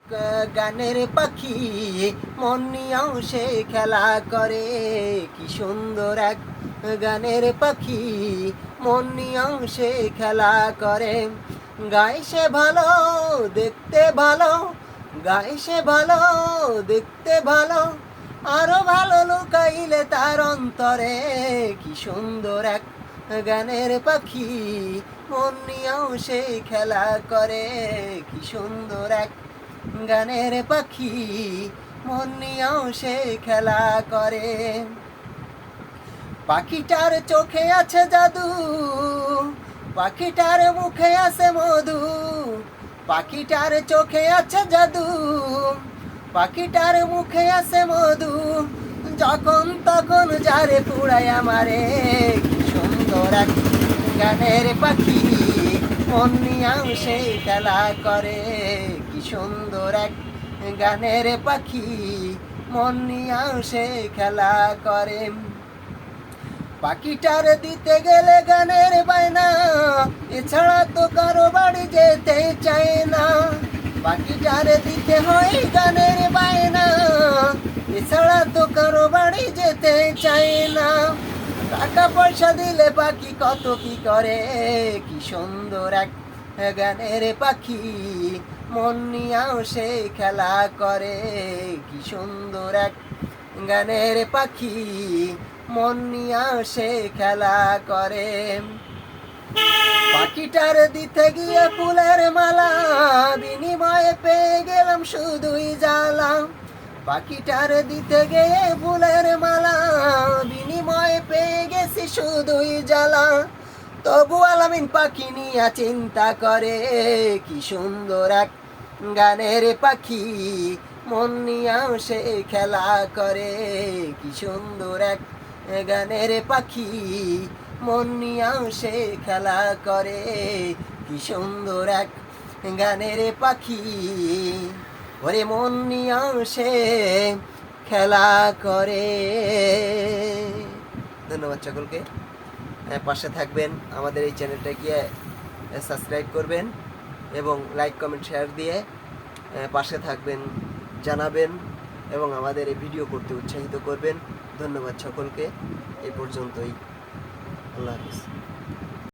গানের পাখি মন নিয়েও সে খেলা করে, কি সুন্দর এক গানের পাখি মন নিয়েও সে খেলা করে। গায় সে ভালো, দেখতে ভালো, গায় সে ভালো, দেখতে ভালো, আরো ভালো লুকাইলে তার অন্তরে, কি সুন্দর এক গানের পাখি মন নিয়েও সে খেলা করে, কি সুন্দর এক গানের পাখি মন নিয়েও সে খেলা করে। পাখিটার চোখে আছে জাদু, পাখিটার মুখে আছে মধু, পাখিটার চোখে আছে জাদু, পাখিটার মুখে আছে মধু, যখন তখন যারে পুড়ায় আমারে, কি সুন্দর এক গানের পাখি মন নিয়েও সে খেলা করে, কি সুন্দর এক গানের পাখি মন নিয়েও সে খেলা করে। পাখিটার দিতে গেলে গানের বায়না, এছাড়া তো কারো বাড়ি যেতে চায় না। পাখিটার দিতে হয় গানের বায়না, এছাড়া তো কারো বাড়ি যেতে চায় না। টাকা পয়সা দিলে পাখি কত কি করে, কি সুন্দর এক গানের পাখি মন নিয়েও সে খেলা করে, কি সুন্দর এক গানের পাখি মন নিয়েও সে খেলা করে। পাখিটার দিতে গিয়ে ফুলের মালা, বিনিময়ে পেয়ে গেলাম শুধুই জ্বালা। পাখিটার দিতে গিয়ে ফুলের মালা, বিনিময়ে পেয়ে গেছি শুধুই জ্বালা। তবু আলামিন পাখি নিয়ে চিন্তা করে, কি সুন্দর এক গানের পাখি মন নিয়েও সে খেলা করে, কি সুন্দর এক গানের পাখি মন নিয়েও সে খেলা করে, কি সুন্দর এক গানের পাখি ওরে মন নিয়েও সে খেলা করে। ধন্যবাদ সকলকে, পাশে থাকবেন, আমাদের এই চ্যানেলটাকে সাবস্ক্রাইব করবেন এবং লাইক কমেন্ট শেয়ার দিয়ে পাশে থাকবেন, জানাবেন এবং আমাদের এই ভিডিও করতে উৎসাহিত করবেন। ধন্যবাদ সকলকে, এই পর্যন্তই, আল্লাহ হাফিজ।